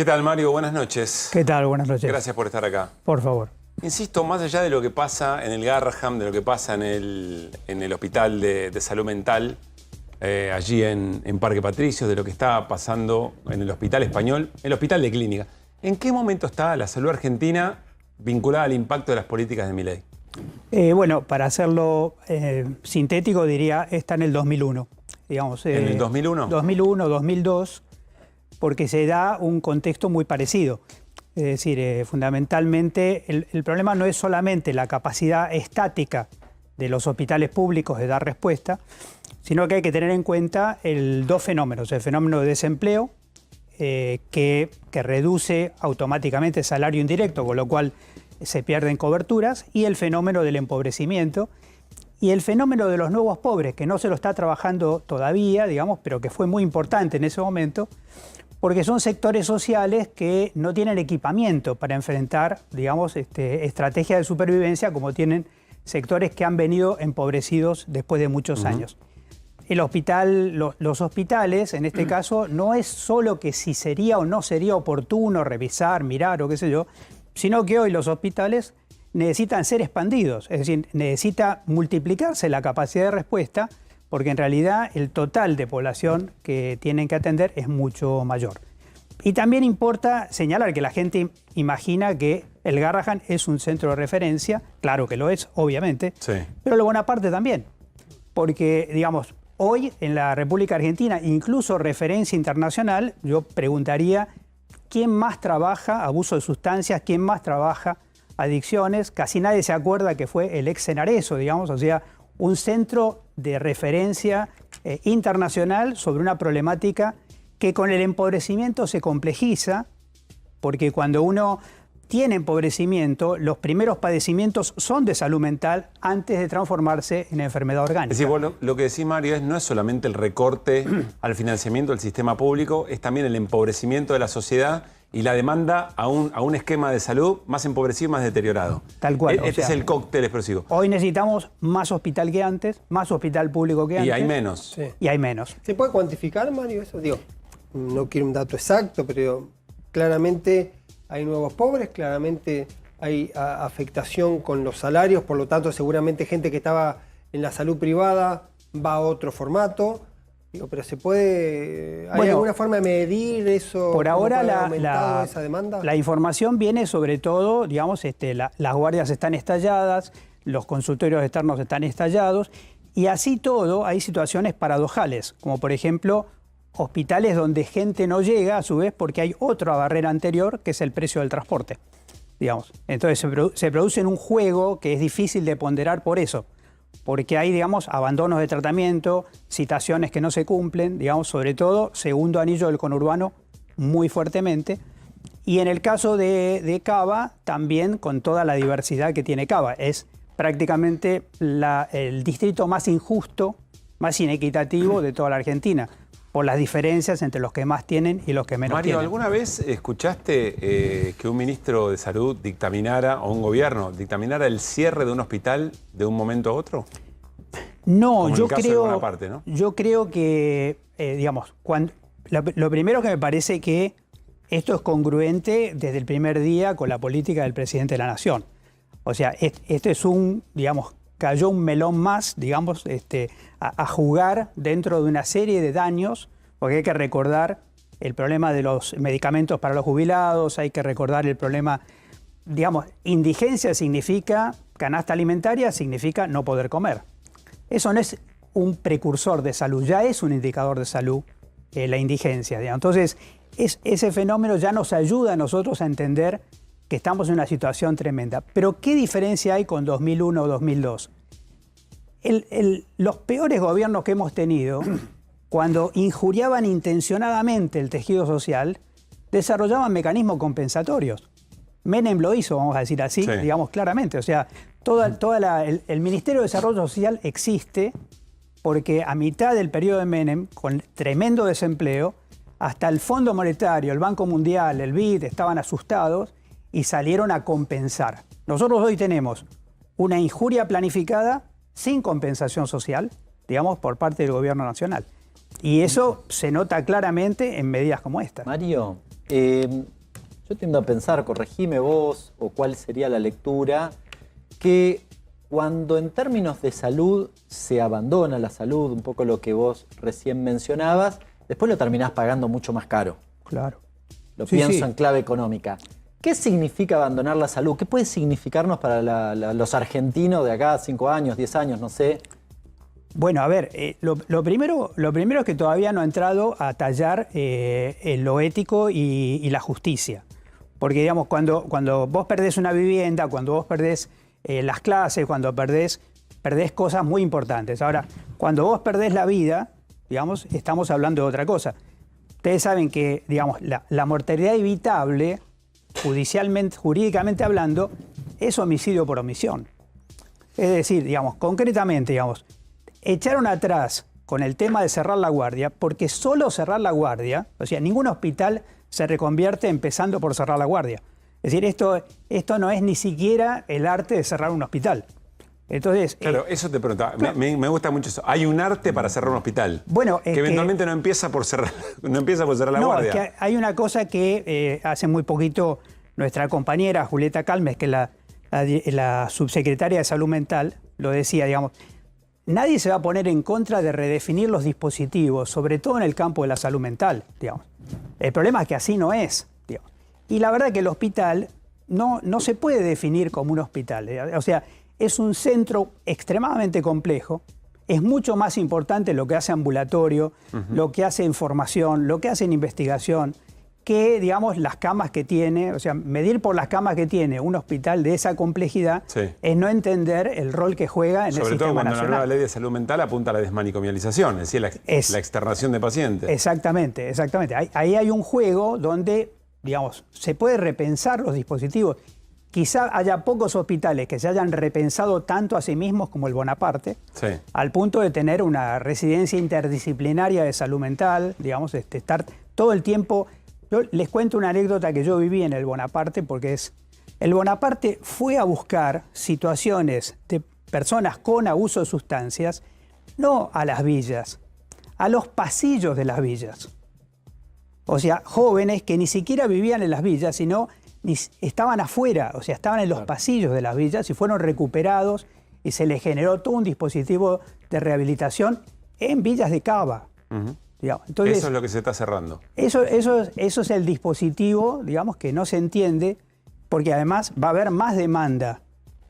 ¿Qué tal, Mario? Buenas noches. ¿Qué tal? Buenas noches. Gracias por estar acá. Por favor. Insisto, más allá de lo que pasa en el Garraham, de lo que pasa en el Hospital de Salud Mental, allí en Parque Patricios, de lo que está pasando en el Hospital Español, el Hospital de Clínica, ¿en qué momento está la salud argentina vinculada al impacto de las políticas de Milei? Bueno, para hacerlo sintético, diría, está en el 2001. Digamos, ¿En el 2001? 2001, 2002, porque se da un contexto muy parecido. Es decir, fundamentalmente el problema no es solamente la capacidad estática de los hospitales públicos de dar respuesta, sino que hay que tener en cuenta dos fenómenos. El fenómeno de desempleo, que reduce automáticamente el salario indirecto, con lo cual se pierden coberturas, y el fenómeno del empobrecimiento, y el fenómeno de los nuevos pobres, que no se lo está trabajando todavía, digamos, pero que fue muy importante en ese momento, porque son sectores sociales que no tienen equipamiento para enfrentar, digamos, estrategias de supervivencia como tienen sectores que han venido empobrecidos después de muchos años. El hospital, los hospitales, en este caso, no es solo que si sería o no sería oportuno revisar, mirar o qué sé yo, sino que hoy los hospitales necesitan ser expandidos, es decir, necesita multiplicarse la capacidad de respuesta, porque en realidad el total de población que tienen que atender es mucho mayor. Y también importa señalar que la gente imagina que el Garraham es un centro de referencia, claro que lo es, obviamente, sí, pero el Bonaparte también, porque, digamos, hoy en la República Argentina, incluso referencia internacional, yo preguntaría quién más trabaja abuso de sustancias, quién más trabaja adicciones. Casi nadie se acuerda que fue el ex Cenareso, digamos, o sea, un centro de referencia internacional sobre una problemática que con el empobrecimiento se complejiza, porque cuando uno tiene empobrecimiento, los primeros padecimientos son de salud mental antes de transformarse en enfermedad orgánica. Es decir, bueno, lo que decís, Mario, no es solamente el recorte al financiamiento del sistema público, es también el empobrecimiento de la sociedad y la demanda a un esquema de salud más empobrecido y más deteriorado. Tal cual. Este es el cóctel explosivo. Hoy necesitamos más hospital que antes, más hospital público que antes. Y hay menos. Sí. Y hay menos. ¿Se puede cuantificar, Mario, eso? Digo, no quiero un dato exacto, pero claramente hay nuevos pobres, claramente hay afectación con los salarios, por lo tanto seguramente gente que estaba en la salud privada va a otro formato. Digo, pero se puede. ¿Hay alguna forma de medir eso? Por ahora esa demanda. La información viene sobre todo, digamos, las guardias están estalladas, los consultorios externos están estallados, y así todo hay situaciones paradojales, como por ejemplo hospitales donde gente no llega a su vez porque hay otra barrera anterior que es el precio del transporte, digamos. Entonces se produce en un juego que es difícil de ponderar por eso. Porque hay, digamos, abandonos de tratamiento, citaciones que no se cumplen, digamos, sobre todo, segundo anillo del conurbano, muy fuertemente. Y en el caso de Cava, también con toda la diversidad que tiene Cava. Es prácticamente el distrito más injusto, más inequitativo de toda la Argentina, por las diferencias entre los que más tienen y los que menos tienen. Mario, ¿alguna vez escuchaste que un ministro de Salud dictaminara, o un gobierno dictaminara el cierre de un hospital de un momento a otro? No, yo creo que, digamos, lo primero que me parece que esto es congruente desde el primer día con la política del presidente de la Nación. O sea, esto es digamos, cayó un melón más, digamos, a jugar dentro de una serie de daños, porque hay que recordar el problema de los medicamentos para los jubilados, hay que recordar el problema, digamos, indigencia significa, canasta alimentaria significa no poder comer. Eso no es un precursor de salud, ya es un indicador de salud, la indigencia, digamos. Entonces, ese fenómeno ya nos ayuda a nosotros a entender que estamos en una situación tremenda. Pero ¿qué diferencia hay con 2001 o 2002? Los peores gobiernos que hemos tenido, cuando injuriaban intencionadamente el tejido social, desarrollaban mecanismos compensatorios. Menem lo hizo, vamos a decir así, sí, digamos claramente. O sea, el Ministerio de Desarrollo Social existe porque a mitad del periodo de Menem, con tremendo desempleo, hasta el Fondo Monetario, el Banco Mundial, el BID, estaban asustados y salieron a compensar. Nosotros hoy tenemos una injuria planificada sin compensación social, digamos, por parte del gobierno nacional. Y eso se nota claramente en medidas como esta. Mario, yo tiendo a pensar, corregime vos, o cuál sería la lectura, que cuando en términos de salud se abandona la salud, un poco lo que vos recién mencionabas, después lo terminás pagando mucho más caro. Claro. Lo pienso en clave económica. ¿Qué significa abandonar la salud? ¿Qué puede significarnos para los argentinos de acá 5 años, 10 años, no sé? Bueno, a ver, lo primero es que todavía no ha entrado a tallar lo ético y la justicia. Porque, digamos, cuando vos perdés una vivienda, cuando vos perdés las clases, cuando perdés cosas muy importantes. Ahora, cuando vos perdés la vida, digamos, estamos hablando de otra cosa. Ustedes saben que, digamos, la mortalidad evitable, jurídicamente hablando, es homicidio por omisión. Es decir, digamos, concretamente, digamos, echaron atrás con el tema de cerrar la guardia, porque solo cerrar la guardia, o sea, ningún hospital se reconvierte empezando por cerrar la guardia. Es decir, esto no es ni siquiera el arte de cerrar un hospital. Entonces, claro, eso te preguntaba. Claro. Me gusta mucho eso. Hay un arte para cerrar un hospital. Bueno, que eventualmente no empieza por cerrar la guardia. Es que hay una cosa que hace muy poquito nuestra compañera Julieta Calmes, que es la subsecretaria de Salud Mental, lo decía, digamos, nadie se va a poner en contra de redefinir los dispositivos, sobre todo en el campo de la salud mental, digamos. El problema es que así no es, digamos. Y la verdad que el hospital no se puede definir como un hospital. O sea, es un centro extremadamente complejo, es mucho más importante lo que hace ambulatorio, lo que hace en formación, lo que hace en investigación, que, digamos, las camas que tiene. O sea, medir por las camas que tiene un hospital de esa complejidad es no entender el rol que juega en el sistema nacional. Sobre todo cuando la nueva ley de salud mental apunta a la desmanicomialización, es decir, la externación de pacientes. Exactamente, exactamente. Ahí hay un juego donde, digamos, se puede repensar los dispositivos. Quizá haya pocos hospitales que se hayan repensado tanto a sí mismos como el Bonaparte, al punto de tener una residencia interdisciplinaria de salud mental, digamos, estar todo el tiempo. Yo les cuento una anécdota que yo viví en el Bonaparte, porque el Bonaparte fue a buscar situaciones de personas con abuso de sustancias, no a las villas, a los pasillos de las villas. O sea, jóvenes que ni siquiera vivían en las villas, sino estaban afuera, o sea, estaban en los pasillos de las villas y fueron recuperados y se les generó todo un dispositivo de rehabilitación en villas de Cava. Digamos. Entonces, eso es lo que se está cerrando. Eso es el dispositivo, digamos, que no se entiende, porque además va a haber más demanda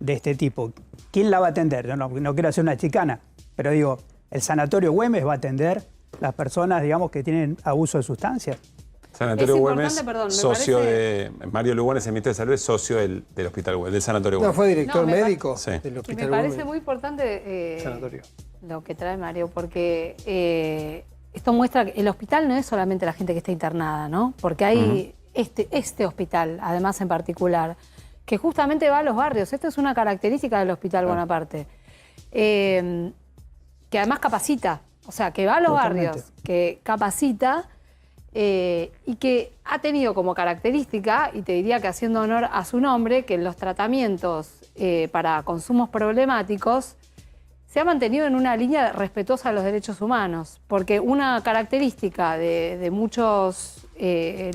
de este tipo. ¿Quién la va a atender? Yo no quiero hacer una chicana, pero digo, el Sanatorio Güemes va a atender las personas, digamos, que tienen abuso de sustancias. Sanatorio Güemes, socio de Mario Lugones, el ministro de Salud, es socio del Hospital Güemes, del Sanatorio Güemes. No, fue director médico del Hospital Me parece muy importante lo que trae Mario, porque esto muestra que el hospital no es solamente la gente que está internada, ¿no? Porque hay este hospital, además en particular, que justamente va a los barrios. Esta es una característica del Hospital Bonaparte, que además capacita, o sea, que va a los barrios, que capacita. Y que ha tenido como característica, y te diría que haciendo honor a su nombre, que en los tratamientos para consumos problemáticos se ha mantenido en una línea respetuosa de los derechos humanos, porque una característica de muchos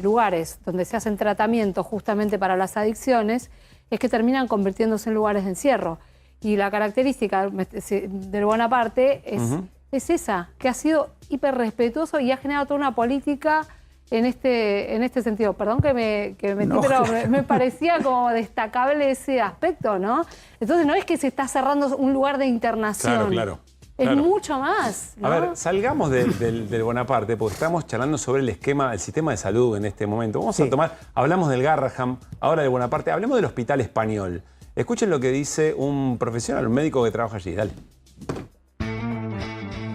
lugares donde se hacen tratamientos justamente para las adicciones es que terminan convirtiéndose en lugares de encierro. Y la característica del Bonaparte es esa, que ha sido hiper respetuoso y ha generado toda una política en este sentido. Perdón que me metí, pero me parecía como destacable ese aspecto, ¿no? Entonces no es que se está cerrando un lugar de internación. Claro. Es mucho más, ¿no? A ver, salgamos del Bonaparte, porque estamos charlando sobre el sistema de salud en este momento. Vamos a hablamos del Garraham, ahora del Bonaparte, hablemos del Hospital Español. Escuchen lo que dice un profesional, un médico que trabaja allí. Dale.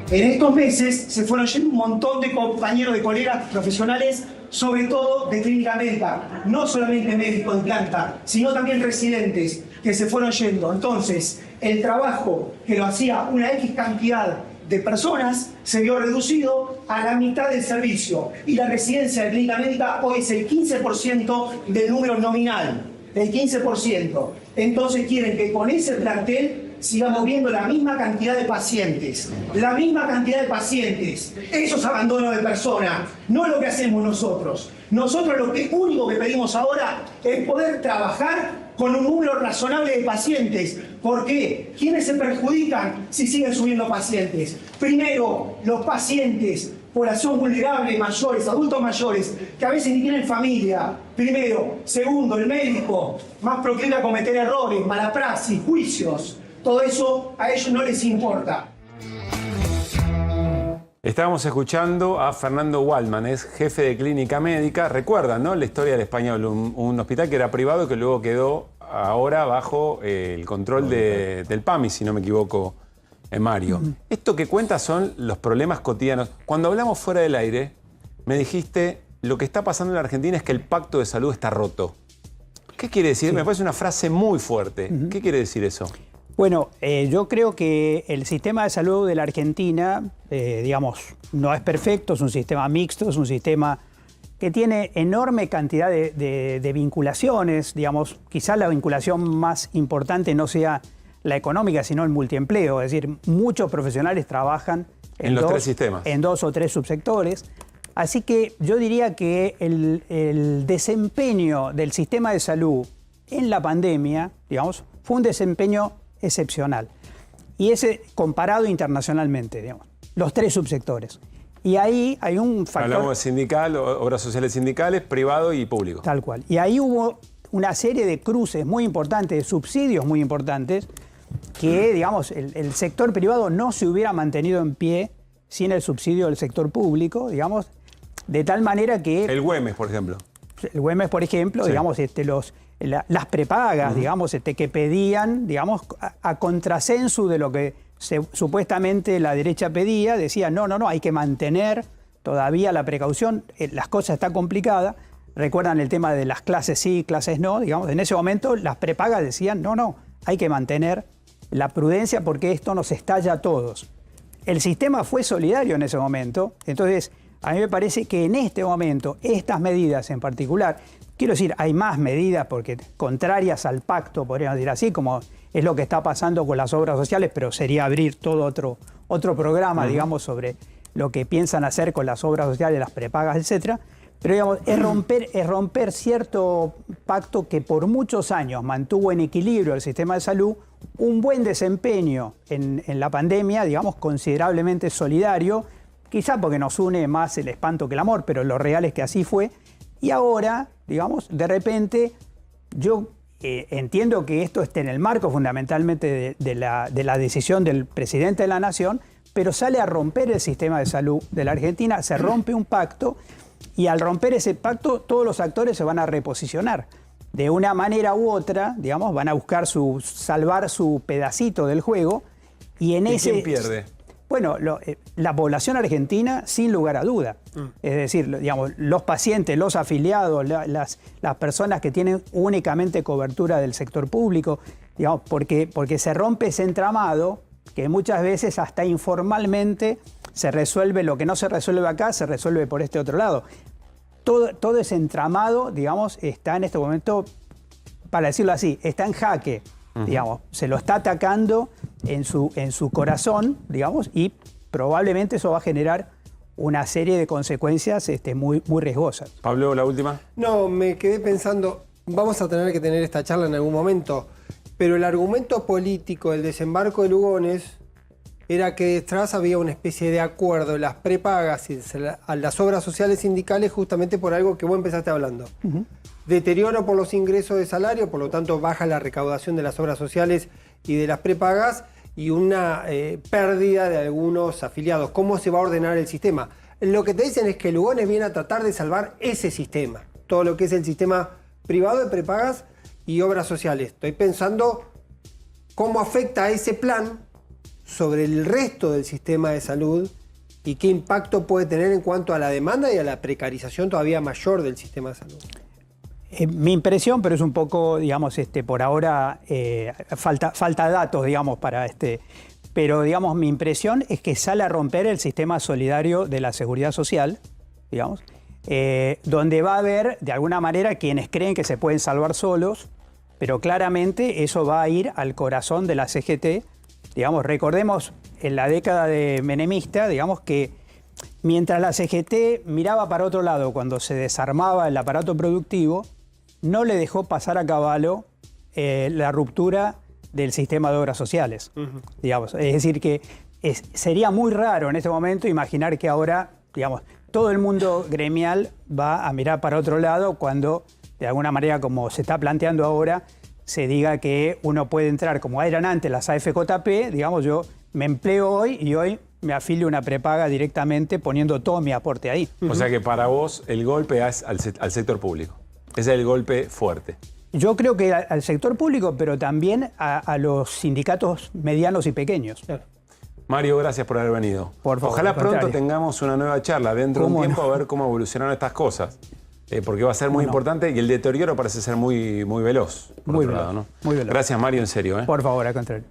En estos meses se fueron yendo un montón de compañeros, de colegas profesionales, sobre todo de clínica médica, no solamente médicos de planta, sino también residentes que se fueron yendo. Entonces, el trabajo que lo hacía una X cantidad de personas se vio reducido a la mitad del servicio. Y la residencia de clínica médica hoy es el 15% del número nominal, el 15%. Entonces quieren que con ese plantel sigamos viendo la misma cantidad de pacientes. La misma cantidad de pacientes. Eso es abandono de persona, no lo que hacemos nosotros. Nosotros lo único que pedimos ahora es poder trabajar con un número razonable de pacientes. ¿Por qué? ¿Quiénes se perjudican si siguen subiendo pacientes? Primero, los pacientes, población vulnerable, mayores, adultos mayores, que a veces ni tienen familia. Primero. Segundo, el médico, más proclive a cometer errores, mala praxis, juicios. Todo eso a ellos no les importa. Estábamos escuchando a Fernando Waldman, es jefe de clínica médica. Recuerdan, ¿no?, la historia del Español, un hospital que era privado que luego quedó ahora bajo el control del PAMI, si no me equivoco, Mario. Esto que cuenta son los problemas cotidianos. Cuando hablamos fuera del aire, me dijiste, lo que está pasando en la Argentina es que el pacto de salud está roto. ¿Qué quiere decir? Me parece una frase muy fuerte. ¿Qué quiere decir eso? Bueno, yo creo que el sistema de salud de la Argentina, digamos, no es perfecto, es un sistema mixto, es un sistema que tiene enorme cantidad de vinculaciones, digamos, quizás la vinculación más importante no sea la económica, sino el multiempleo, es decir, muchos profesionales trabajan en los tres sistemas, en 2 o 3 subsectores. Así que yo diría que el desempeño del sistema de salud en la pandemia, digamos, fue un desempeño excepcional. Y ese comparado internacionalmente, digamos, los 3 subsectores. Y ahí hay un factor... Hablamos de sindical, obras sociales sindicales, privado y público. Tal cual. Y ahí hubo una serie de cruces muy importantes, de subsidios muy importantes, que, digamos, el sector privado no se hubiera mantenido en pie sin el subsidio del sector público, digamos, de tal manera que... El Güemes, por ejemplo. El Güemes, por ejemplo, sí. Digamos, las prepagas, digamos, que pedían, digamos, a contrasensu de lo que supuestamente la derecha pedía, decía, no, hay que mantener todavía la precaución, las cosas están complicadas. Recuerdan el tema de las clases sí, clases no, digamos, en ese momento las prepagas decían, no, hay que mantener la prudencia porque esto nos estalla a todos. El sistema fue solidario en ese momento, entonces a mí me parece que en este momento, estas medidas en particular, quiero decir, hay más medidas porque contrarias al pacto, podríamos decir así, como es lo que está pasando con las obras sociales, pero sería abrir todo otro programa, digamos, sobre lo que piensan hacer con las obras sociales, las prepagas, etcétera. Pero digamos, es romper cierto pacto que por muchos años mantuvo en equilibrio el sistema de salud, un buen desempeño en la pandemia, digamos, considerablemente solidario, quizá porque nos une más el espanto que el amor, pero lo real es que así fue. Y ahora, digamos, de repente, yo entiendo que esto esté en el marco fundamentalmente de la decisión del presidente de la Nación, pero sale a romper el sistema de salud de la Argentina, se rompe un pacto, y al romper ese pacto, todos los actores se van a reposicionar. De una manera u otra, digamos, van a buscar salvar su pedacito del juego. ¿Y quién pierde? Bueno, la población argentina, sin lugar a duda. Es decir, digamos, los pacientes, los afiliados, las personas que tienen únicamente cobertura del sector público, digamos, porque se rompe ese entramado que muchas veces hasta informalmente se resuelve, lo que no se resuelve acá, se resuelve por este otro lado. Todo ese entramado, digamos, está en este momento, para decirlo así, está en jaque. Digamos, se lo está atacando en su corazón, digamos, y probablemente eso va a generar una serie de consecuencias muy riesgosas. Pablo, la última. No, me quedé pensando, vamos a tener que tener esta charla en algún momento, pero el argumento político del desembarco de Lugones era que detrás había una especie de acuerdo en las prepagas y a las obras sociales sindicales justamente por algo que vos empezaste hablando. Deterioro por los ingresos de salario, por lo tanto baja la recaudación de las obras sociales y de las prepagas y una pérdida de algunos afiliados. ¿Cómo se va a ordenar el sistema? Lo que te dicen es que Lugones viene a tratar de salvar ese sistema, todo lo que es el sistema privado de prepagas y obras sociales. Estoy pensando cómo afecta ese plan sobre el resto del sistema de salud y qué impacto puede tener en cuanto a la demanda y a la precarización todavía mayor del sistema de salud. Mi impresión, pero es un poco, digamos, por ahora falta datos, digamos, para pero, digamos, mi impresión es que sale a romper el sistema solidario de la seguridad social, digamos, donde va a haber, de alguna manera, quienes creen que se pueden salvar solos, pero claramente eso va a ir al corazón de la CGT, Digamos, recordemos en la década de menemista, digamos que mientras la CGT miraba para otro lado cuando se desarmaba el aparato productivo, no le dejó pasar a caballo la ruptura del sistema de obras sociales. Digamos, es decir, que sería muy raro en este momento imaginar que ahora, digamos, todo el mundo gremial va a mirar para otro lado cuando, de alguna manera, como se está planteando ahora, se diga que uno puede entrar, como eran antes las AFJP, digamos, yo me empleo hoy y hoy me afilio una prepaga directamente poniendo todo mi aporte ahí. O sea que para vos el golpe es al sector público. Ese es el golpe fuerte. Yo creo que al sector público, pero también a los sindicatos medianos y pequeños. Claro. Mario, gracias por haber venido. Por favor, Ojalá al pronto contrario. tengamos una nueva charla dentro de un tiempo a ver cómo evolucionaron estas cosas. Porque va a ser muy importante y el deterioro parece ser muy veloz. Por Muy otro veloz, lado, ¿no? muy veloz. Gracias, Mario, en serio. Por favor, al contrario.